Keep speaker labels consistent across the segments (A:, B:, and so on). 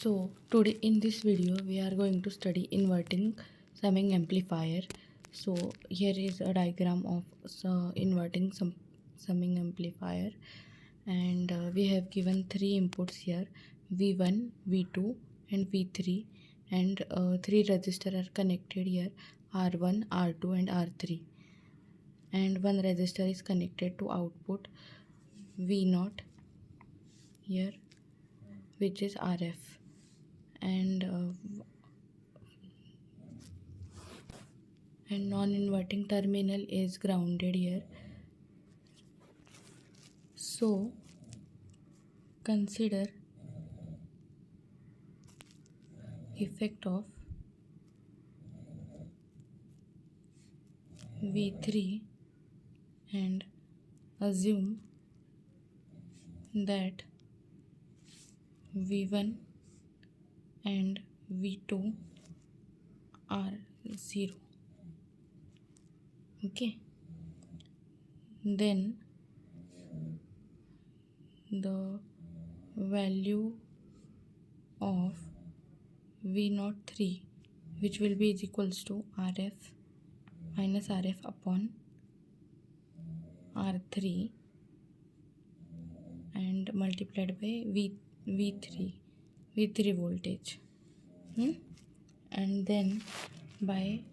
A: So today in this video we are going to study inverting summing amplifier. So here is a diagram of inverting summing amplifier, and we have given three inputs here: V1, V2 and V3, and three resistors are connected here: R1, R2 and R3, and one resistor is connected to output V0 here, which is RF, and non-inverting terminal is grounded here. So consider effect of V3 and assume that V1 and V2 are 0. Okay, then the value of V03, which will be is equals to RF minus RF upon R3 and multiplied by V3 voltage, and then by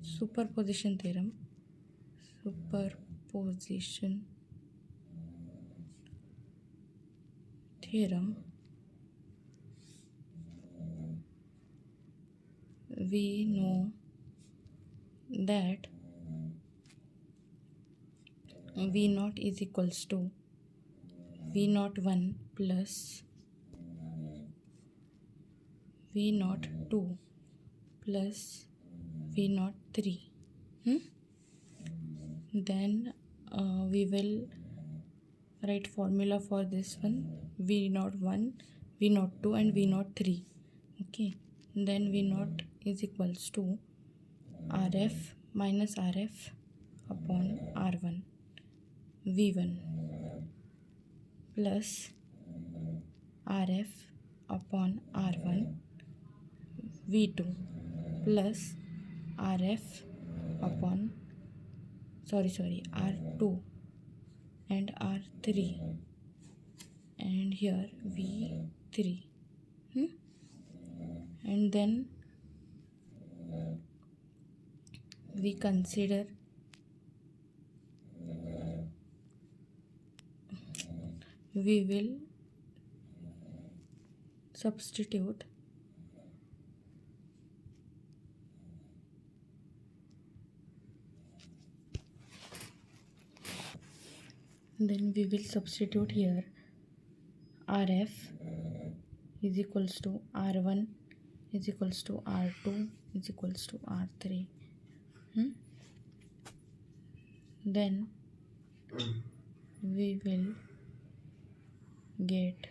A: superposition theorem we know that V0 is equals to V01 plus V02 plus V03. Then we will write formula for this one: V01, V02 and V03. Okay, then V0 is equals to RF minus RF upon R1, V1 plus RF upon R1, V2 plus RF upon R2 and R3, and here V3. And then we consider we will substitute here RF is equals to R1 is equals to R2 is equals to R3. Then we will get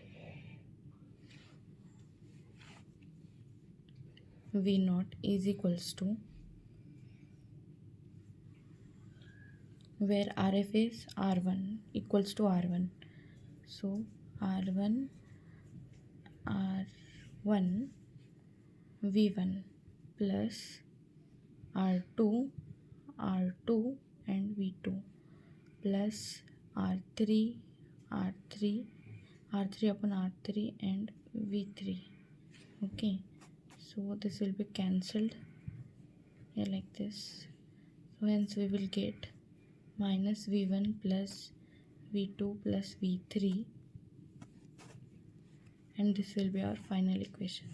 A: V0 is equals to, where RF is R1 equals to R1, so R1 V1 plus R2 and V2 plus R3 upon R3 and V3. Okay, so this will be cancelled here like this. So hence we will get minus V1 plus V2 plus V3, and this will be our final equation.